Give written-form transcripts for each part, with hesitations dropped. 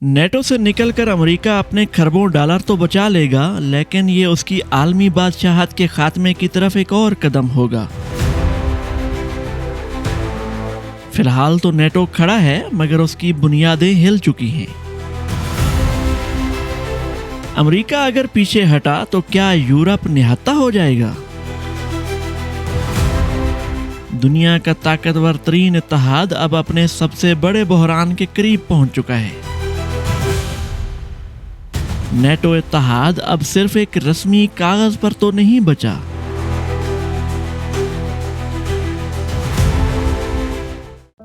NATO से निकलकर America अपने खरबों डॉलर तो बचा लेगा, लेकिन ये उसकी आलमी बादशाहत के खात्मे की तरफ एक और कदम होगा। फिलहाल तो नेटो खड़ा है, मगर उसकी बुनियादें हिल चुकी हैं। अमेरिका अगर पीछे हटा तो क्या यूरोप निहत्था हो जाएगा? दुनिया का ताकतवर तरीन इत्तेहाद अब अपने सबसे बड़े बहरान के करीब पहुंच चुका है। नेटो इत्तेहाद अब सिर्फ एक रस्मी कागज पर तो नहीं बचा।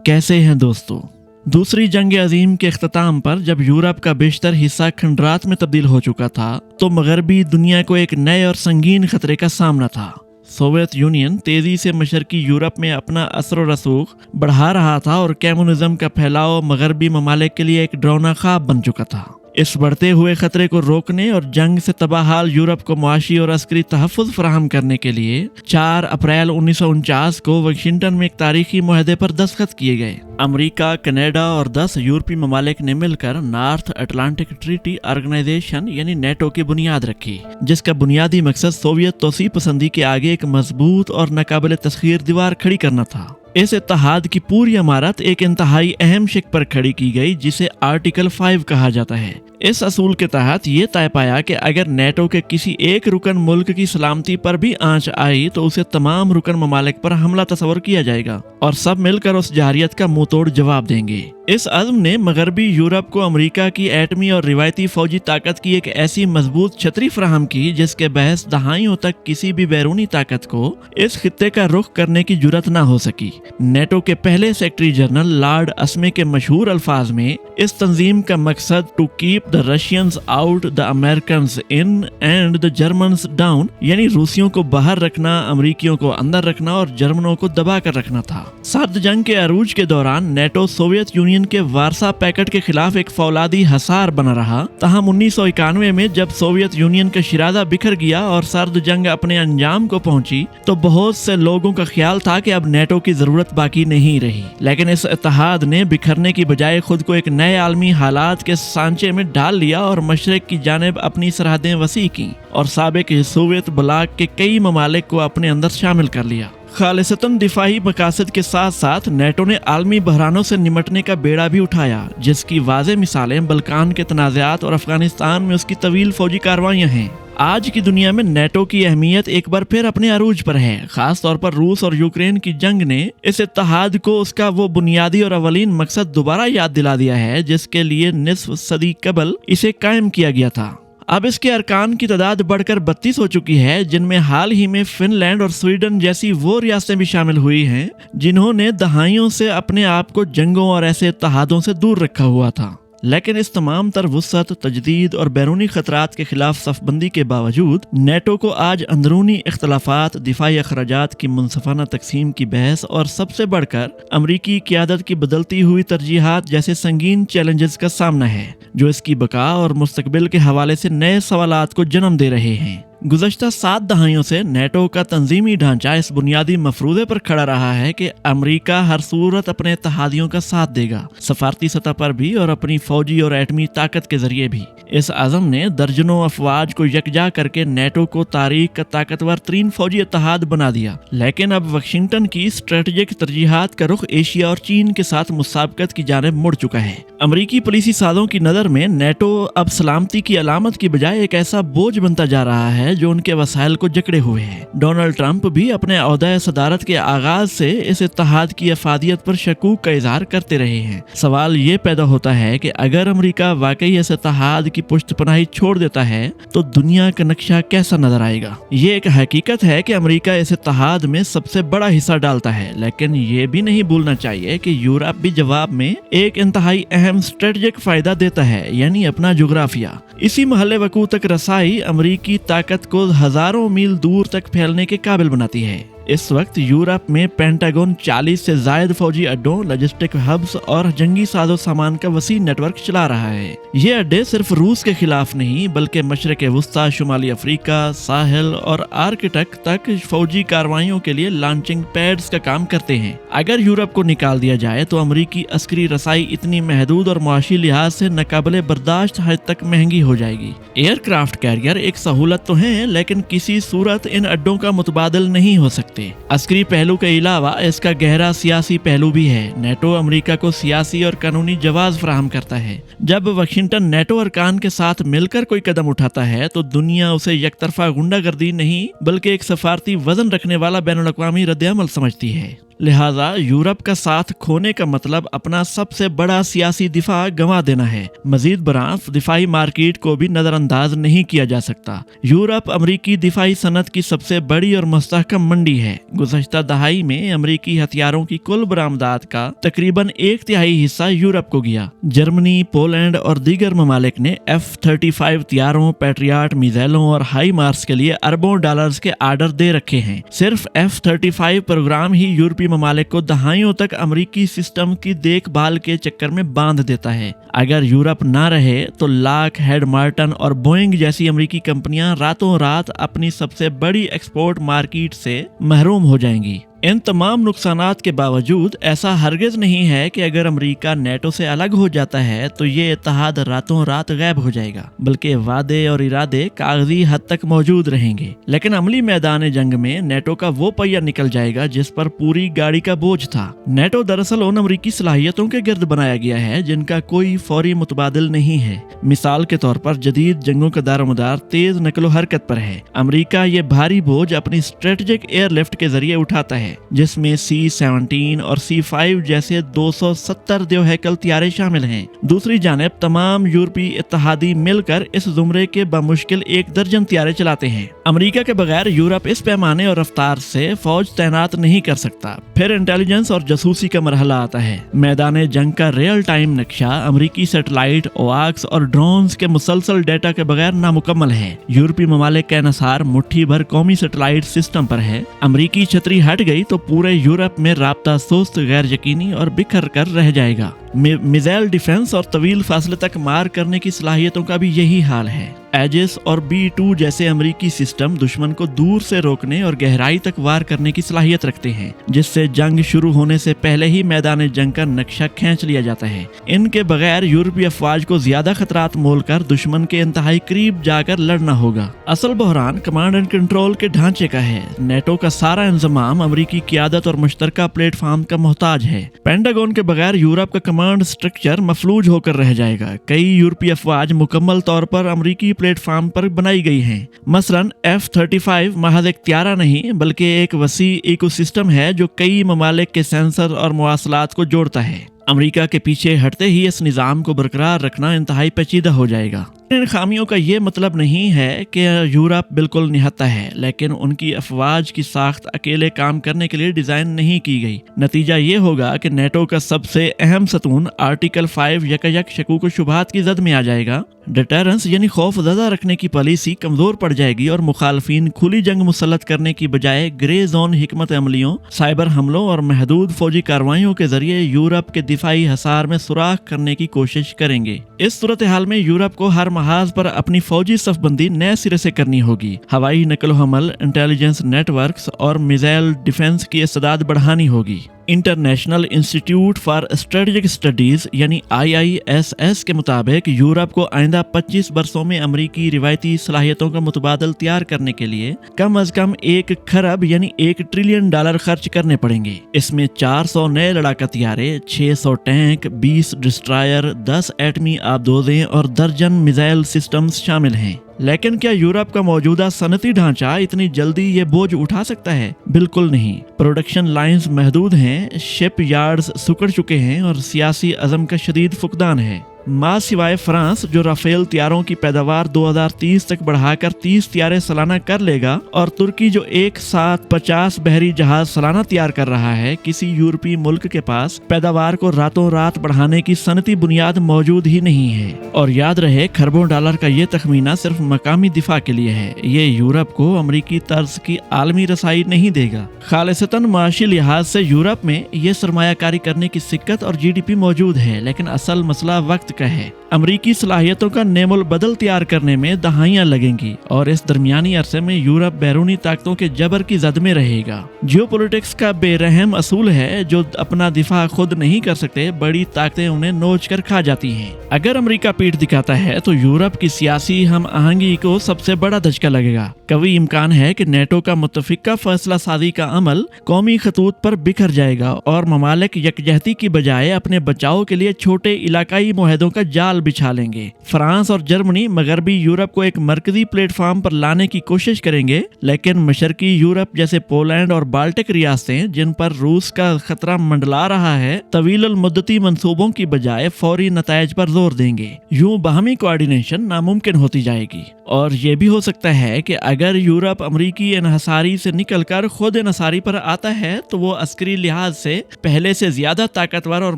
कैसे हैं दोस्तों? दूसरी जंग अजीम के इख्तिताम पर जब यूरोप का बेशतर हिस्सा खंडरात में तब्दील हो चुका था, तो मगरबी दुनिया को एक नए और संगीन खतरे का सामना था। सोवियत यूनियन तेजी से मशरकी यूरोप में अपना असर और रसूख बढ़ा रहा था और कम्युनिज्म का फैलाव मगरबी ममालिक के लिए एक डरावना ख्वाब बन चुका था। इस बढ़ते हुए खतरे को रोकने और जंग से तबाहाल यूरोप को मुआशी और अस्करी तहफ़्फ़ुज़ फराहम करने के लिए 4 अप्रैल 1949 को वाशिंगटन में एक तारीखी मुआहदे पर दस्तखत किए गए। अमेरिका, कनाडा और 10 यूरोपीय ममालिक ने मिलकर नॉर्थ अटलांटिक ट्रीटी ऑर्गेनाइजेशन यानी नेटो की बुनियाद रखी, जिसका बुनियादी मकसद सोवियत तोसी पसंदी के आगे एक मजबूत और नाकाबिल तस्खीर दीवार खड़ी करना था। इस इत्तेहाद की पूरी इमारत एक इंतहाई अहम शिक पर खड़ी की गई, जिसे आर्टिकल 5 कहा जाता है। इस असूल के तहत ये तय पाया कि अगर नेटो के किसी एक रुकन मुल्क की सलामती पर भी आंच आई तो उसे तमाम रुकन ममालिक पर हमला तस्वर किया जाएगा और सब मिलकर उस जारियत का मुंह तोड़ जवाब देंगे। इस अज़्म ने मगरबी यूरोप को अमेरिका की एटमी और रिवायती फौजी ताकत की एक ऐसी मजबूत छतरी फराहम की, जिसके बहस दहाइयों तक किसी भी बैरूनी ताकत को इस खित्ते का रुख करने की जुर्रत न हो सकी। नेटो के पहले सेक्रेटरी जनरल लॉर्ड अस्मे के मशहूर अल्फाज में इस तंजीम का मकसद to keep the Russians out, the Americans in and the Germans down, यानी रूसियों को बाहर रखना, अमेरिकियों को अंदर रखना और जर्मनों को दबा कर रखना था। सर्द जंग के अरूज के दौरान नेटो सोवियत यूनियन के वारसा पैक्ट के खिलाफ एक फौलादी हसार बना रहा। तहम 1991 में जब सोवियत यूनियन का शिराजा बिखर गया और सर्द जंग अपने अंजाम को पहुंची, तो बहुत से लोगों का ख्याल था कि अब नेटो की जरूरत बाकी नहीं रही। लेकिन इस इत्तेहाद ने बिखरने की बजाय खुद को एक नए आलमी हालात के सांचे में डाल लिया और मशरिक की जानिब अपनी सरहदें वसी की और साबिक सोवियत ब्लॉक के कई ममालिक को अपने अंदर शामिल कर लिया। खालिसतन दिफाई मकासद के साथ साथ नेटो ने आलमी बहरानों से निमटने का बेड़ा भी उठाया, जिसकी वाज़ेह मिसालें बल्कान के तनाज़ात और अफगानिस्तान में उसकी तवील फौजी कार्रवाइयाँ हैं। आज की दुनिया में नेटो की अहमियत एक बार फिर अपने अरूज पर है। खास तौर पर रूस और यूक्रेन की जंग ने इस इत्तेहाद को उसका वो बुनियादी और अवलीन मकसद दोबारा याद दिला दिया है, जिसके लिए निस्फ सदी कबल इसे कायम किया गया था। अब इसके अरकान की तादाद बढ़कर 32 हो चुकी है, जिनमें हाल ही में फिनलैंड और स्वीडन जैसी वो रियासतें भी शामिल हुई हैं जिन्होंने दहाइयों से अपने आप को जंगों और ऐसे इत्तेहादों से दूर रखा हुआ था। लेकिन इस तमाम तर वुसअत, तजदीद और बैरूनी खतरात के खिलाफ सफबंदी के बावजूद नेटो को आज अंदरूनी इख्तलाफात, दिफाई अखराजात की मुनसफाना तकसीम की बहस और सबसे बढ़कर अमरीकी क़ियादत की बदलती हुई तरजीहात जैसे संगीन चैलेंजेस का सामना है, जो इसकी बका और मुस्तकबिल के हवाले से नए सवालात को जन्म दे रहे हैं। गुज़श्ता 7 दहाइयों से नेटो का तंजीमी ढांचा इस बुनियादी मफरूदे पर खड़ा रहा है कि अमेरिका हर सूरत अपने इत्तेहादियों का साथ देगा, सफारती सतह पर भी और अपनी फौजी और एटमी ताकत के जरिए भी। इस आज़म ने दर्जनों अफवाज को यकजा करके नेटो को तारीख का ताकतवर तरीन फौजी इत्तेहाद बना दिया। लेकिन अब वाशिंगटन की स्ट्रेटेजिक तरजीहात का रुख एशिया और चीन के साथ मुसाबकत की जानिब मुड़ चुका है। अमरीकी पुलिसी साजों की नज़र में नेटो अब सलामती की अलामत की बजाय एक ऐसा बोझ बनता जा रहा है जो उनके वसाइल को जकड़े हुए हैं। डोनाल्ड ट्रंप भी अपने ओहदा सदारत के आगाज से इस इत्तेहाद की अफादियत पर शकूक का इजहार करते रहे हैं। सवाल ये पैदा होता है कि अगर अमेरिका वाकई इस इत्तेहाद की पुश्त पनाही छोड़ देता है तो दुनिया का नक्शा कैसा नजर आएगा। ये एक हकीकत है कि अमेरिका इस इत्तेहाद में सबसे बड़ा हिस्सा डालता है, लेकिन ये भी नहीं भूलना चाहिए कि यूरोप भी जवाब में एक इंतहाई अहम स्ट्रेटेजिक फायदा देता है, यानी अपना जोग्राफिया। इसी महल वकू तक रसाई अमरीकी ताकत को हजारों मील दूर तक फैलने के काबिल बनाती है। इस वक्त यूरोप में पेंटागन 40 से ज्यादा फौजी अड्डों, लॉजिस्टिक हब्स और जंगी साजो सामान का वसी नेटवर्क चला रहा है। ये अड्डे सिर्फ रूस के खिलाफ नहीं बल्कि मशरक वस्ता, शुमाली अफ्रीका, साहिल और आर्कटिक तक फौजी कार्रवाइयों के लिए लॉन्चिंग पैड्स का काम करते हैं। अगर यूरोप को निकाल दिया जाए तो अमरीकी अस्करी रसाई इतनी महदूद और मुआशी लिहाज से नाकाबिले बर्दाश्त हद तक महंगी हो जाएगी। एयरक्राफ्ट कैरियर एक सहूलत तो है, लेकिन किसी सूरत इन अड्डों का मुतबादल नहीं हो सकते। अस्करी पहलू के अलावा इसका गहरा सियासी पहलू भी है। नेटो अमरीका को सियासी और कानूनी जवाब फराहम करता है। जब वाशिंगटन नेटो अरकान के साथ मिलकर कोई कदम उठाता है तो दुनिया उसे यकतरफा गुंडागर्दी नहीं बल्कि एक सफारती वजन रखने वाला बैनुल अक़वामी रद्द-ए-अमल समझती है। लिहाजा यूरोप का साथ खोने का मतलब अपना सबसे बड़ा सियासी दिफा गंवा देना है। मजीद बराफ दिफाई मार्केट को भी नजरअंदाज नहीं किया जा सकता। यूरोप अमरीकी दिफाई सनत की सबसे बड़ी और मुस्तहकम मंडी है। गुज़श्ता दहाई में अमरीकी हथियारों की कुल बरामदात का तकरीबन 1/3 हिस्सा यूरोप को गया। जर्मनी, पोलैंड और दीगर ममालिक ने F-35 तैयारों, पैट्रियट मिसाइलों और हाई मार्स के लिए अरबों डॉलर्स के आर्डर दे रखे हैं। सिर्फ F-35 प्रोग्राम ही यूरोपीय ममालिक को दहाइयों तक अमरीकी सिस्टम की देखभाल के चक्कर में बांध देता है। अगर यूरोप ना रहे तो लॉकहीड मार्टिन और बोइंग जैसी अमरीकी कंपनियां रातों रात अपनी सबसे बड़ी एक्सपोर्ट मार्केट से महरूम हो जाएंगी। इन तमाम नुकसानात के बावजूद ऐसा हरगिज नहीं है कि अगर अमेरिका नेटो से अलग हो जाता है तो ये इत्तेहाद रातों रात गायब हो जाएगा, बल्कि वादे और इरादे कागजी हद तक मौजूद रहेंगे। लेकिन अमली मैदान जंग में नेटो का वो पहिया निकल जाएगा जिस पर पूरी गाड़ी का बोझ था। नेटो दरअसल उन अमरीकी सलाहियतों के गिर्द बनाया गया है जिनका कोई फौरी मुतबादिल नहीं है। मिसाल के तौर पर जदीद जंगों का दारोमदार तेज नकलो हरकत पर है। अमरीका ये भारी बोझ अपनी स्ट्रेटेजिक एयरलिफ्ट के जरिए उठाता है, जिसमें C-17 और C-5 जैसे 270 देवहैकल तैयारे शामिल हैं। दूसरी जानिब तमाम यूरोपीय इत्तेहादी मिलकर इस जुमरे के बमुश्किल 1 दर्जन तैयारे चलाते हैं। अमेरिका के बगैर यूरोप इस पैमाने और रफ्तार से फौज तैनात नहीं कर सकता। फिर इंटेलिजेंस और जासूसी का मरहला आता है। मैदान जंग का रियल टाइम नक्शा अमरीकी सैटेलाइट, ओआक्स और ड्रोन्स के मुसलसल डेटा के बगैर नामुकम्मल है। यूरोपीय ममालिक का इन्हिसार मुट्ठी भर कौमी सैटेलाइट सिस्टम पर है। अमरीकी छतरी हट गई तो पूरे यूरोप में राब्ता सुस्त, गैर यकीनी और बिखर कर रह जाएगा। मिसाइल डिफेंस और तवील फासले तक मार करने की सलाहियतों का भी यही हाल है। एजिस और B-2 जैसे अमरीकी सिस्टम दुश्मन को दूर से रोकने और गहराई तक वार करने की सलाहियत रखते हैं, जिससे जंग शुरू होने से पहले ही मैदान जंग का नक्शा खींच लिया जाता है। इनके बगैर यूरोपीय अफवाज को ज्यादा खतरात मोलकर दुश्मन के इंतहाई करीब जाकर लड़ना होगा। असल बहरान कमांड एंड कंट्रोल के ढांचे का है। नेटो का सारा इंतजाम अमरीकी क़ियादत और मुश्तरका प्लेटफॉर्म का मोहताज है। पेंटागन के बगैर यूरोप का कमांड स्ट्रक्चर मफलूज होकर रह जाएगा। कई यूरोपीय अफवाज मुकम्मल तौर पर अमरीकी प्लेटफॉर्म पर बनाई गई हैं। मसलन F-35 महज एक त्यारा नहीं बल्कि एक वसी इकोसिस्टम है जो कई ममालिक के सेंसर और मवासलात को जोड़ता है। अमेरिका के पीछे हटते ही इस निज़ाम को बरकरार रखना इंतहाई पेचीदा हो जाएगा। इन खामियों का ये मतलब नहीं है कि यूरोप बिल्कुल निहत्ता है, लेकिन उनकी अफवाज की साख्त अकेले काम करने के लिए डिजाइन नहीं की गई। नतीजा ये होगा कि नेटो का सबसे अहम सतून आर्टिकल 5 यकयक शकूक व शुबहात की जद में आ जाएगा। डिटरेंस यानी खौफ ज़दा रखने की पॉलिसी कमजोर पड़ जाएगी और मुखालफिन खुली जंग मुसल्लत करने की बजाय ग्रे जोन हिकमत अमलियों, साइबर हमलों और महदूद फौजी कार्रवाइयों के जरिए यूरोप के दिफाई हसार में सुराख करने की कोशिश करेंगे। इस सूरत हाल में यूरोप को हर महाज पर अपनी फौजी सफबंदी नए सिरे से करनी होगी। हवाई नकलो हमल, इंटेलिजेंस नेटवर्क्स और मिसाइल डिफेंस की इस्तेदाद बढ़ानी होगी। International institute for strategic studies यानी IISS के मुताबिक यूरोप को आइंदा 25 वर्षों में अमरीकी रिवायती सलाहियतों का मुतबादल तैयार करने के लिए कम अज कम 1 खरब यानी $1 ट्रिलियन खर्च करने पड़ेंगे। इसमें 400 नए लड़ाका तैयारे, 600 टैंक, 20 डिस्ट्रॉयर, 10 एटमी आबदोजें और दर्जन मिसाइल सिस्टम्स शामिल हैं। लेकिन क्या यूरोप का मौजूदा सनती ढांचा इतनी जल्दी ये बोझ उठा सकता है? बिल्कुल नहीं। प्रोडक्शन लाइंस महदूद हैं, शिप यार्ड्स सुकड़ चुके हैं और सियासी अज़म का शदीद फुकदान है। मां सिवाय फ्रांस जो राफेल तैयारों की पैदावार 2030 तक बढ़ाकर 30 तैयारे सालाना कर लेगा, और तुर्की जो एक साथ 50 बहरी जहाज सालाना तैयार कर रहा है, किसी यूरोपीय मुल्क के पास पैदावार को रातों रात बढ़ाने की सनती बुनियाद मौजूद ही नहीं है। और याद रहे, खरबों डॉलर का ये तखमीना सिर्फ मकामी दिफा के लिए है। ये यूरोप को अमरीकी तर्ज की आलमी रसाई नहीं देगा। खालिसतन माशी लिहाज से यूरोप में ये सरमायाकारी करने की सिक्कत और GDP मौजूद है, लेकिन असल मसला वक्त का है। अमरीकी सलाहियतों का नेमुल बदल तैयार करने में दहाइयां लगेंगी, और इस दरमियानी अरसे में यूरोप बैरूनी ताकतों के जबर की जद में रहेगा। जियोपॉलिटिक्स का बेरहम असूल है, जो अपना दिफा खुद नहीं कर सकते, बड़ी ताकतें उन्हें नोच कर खा जाती हैं। अगर अमरीका पीठ दिखाता है तो यूरोप की सियासी हम आहंगी को सबसे बड़ा धचका लगेगा। कभी इम्कान है कि नेटो का मुत्तफिका फैसला साजी का अमल कौमी खतूत पर बिखर जाएगा, और ममालिक यकजहती की बजाय अपने बचाव के लिए छोटे इलाकाई मुआहदों का जाल बिछा लेंगे। फ्रांस और जर्मनी मगरबी यूरोप को एक मरकजी प्लेटफॉर्म पर लाने की कोशिश करेंगे, लेकिन मशरकी यूरोप जैसे पोलैंड और बाल्टिक रियासतें, जिन पर रूस का खतरा मंडला रहा है, तवील मुद्दती मंसूबों की बजाय फौरी नतायज पर जोर देंगे। यूं बाहमी कोऑर्डिनेशन नामुमकिन होती जाएगी। और ये भी हो सकता है कि अगर यूरोप अमरीकी इन्हसारी से निकलकर खुद इन्हसारी पर आता है, तो वो अस्करी लिहाज से पहले से ज्यादा ताकतवर और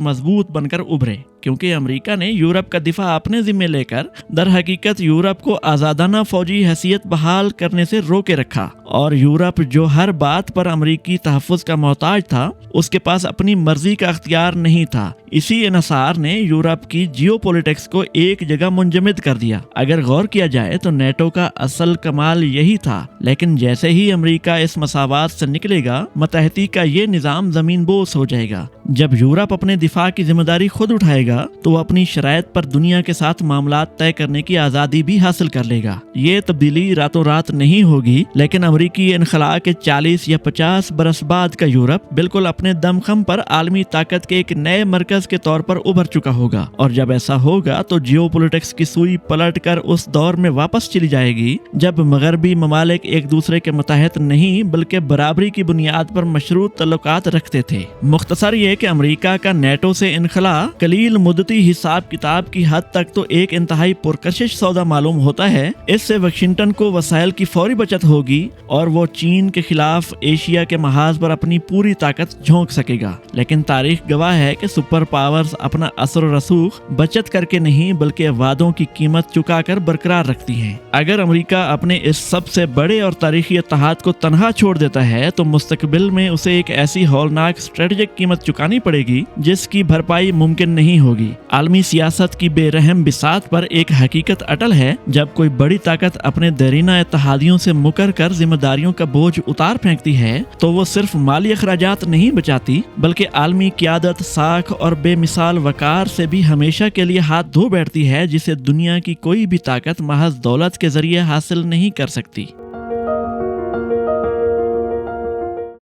मजबूत बनकर उभरे, क्योंकि अमेरिका ने यूरोप का दिफा अपने जिम्मे लेकर दर हकीकत यूरोप को आजादाना फौजी हैसियत बहाल करने से रोके रखा। और यूरोप जो हर बात पर अमेरिकी तहफ़्फ़ुज़ का मोहताज था, उसके पास अपनी मर्जी का अख्तियार नहीं था। इसी इन्हसार ने यूरोप की जियोपॉलिटिक्स को एक जगह मुंजमद कर दिया। अगर गौर किया जाए तो नेटो का असल कमाल यही था, लेकिन जैसे ही अमेरिका इस मसावात से निकलेगा, मतहती का ये निज़ाम ज़मीन बोस हो जाएगा। जब यूरोप अपने दिफा की जिम्मेदारी खुद उठाएगा, तो वो अपनी शराइत पर दुनिया के साथ मामलात तय करने की आज़ादी भी हासिल कर लेगा। ये तब्दीली रातों रात नहीं होगी, लेकिन अमरीकी इनखला के 40 या 50 बरस बाद का यूरोप बिल्कुल अपने दमखम पर आलमी ताकत के एक नए मरकज के तौर पर उभर चुका होगा। और जब ऐसा होगा तो जियोपॉलिटिक्स की सुई पलट कर उस दौर में वापस चली जाएगी जब मगरबी ममालिक एक दूसरे के मुताहिद नहीं बल्कि बराबरी की बुनियाद पर मशरूत तल्लुकात रखते थे। मुख्तसर ये कि अमेरिका का नेटो से इनखला कलील मुद्दती हिसाब किताब की हद तक तो एक इंतहाई पुरकशिश सौदा मालूम होता है। इससे वाशिंगटन को वसाइल की फौरी बचत होगी और वो चीन के खिलाफ एशिया के महाज पर अपनी पूरी ताकत झोंक सकेगा। लेकिन तारीख गवाह है कि सुपर पावर्स अपना असर रसूख बचत करके नहीं बल्कि वादों की कीमत चुका कर बरकरार रखती हैं। अगर अमेरिका अपने इस सबसे बड़े और तारीखी इत्तेहाद को तनहा छोड़ देता है तो मुस्तकबिल में उसे एक ऐसी हौलनाक स्ट्रेटेजिक कीमत चुकानी पड़ेगी जिसकी भरपाई मुमकिन नहीं होगी। आलमी सियासत की बेरहम बिसात पर एक हकीकत अटल है, जब कोई बड़ी ताकत अपने देरीना इत्तेहादियों से मुकर कर जिम्मेदारियों का बोझ उतार फेंकती है तो वो सिर्फ माली अखराजात नहीं बचाती बल्कि आलमी क़ियादत, साख और बेमिसाल वकार से भी हमेशा के लिए हाथ धो बैठती है, जिसे दुनिया की कोई भी ताकत महज दौलत के जरिए हासिल नहीं कर सकती।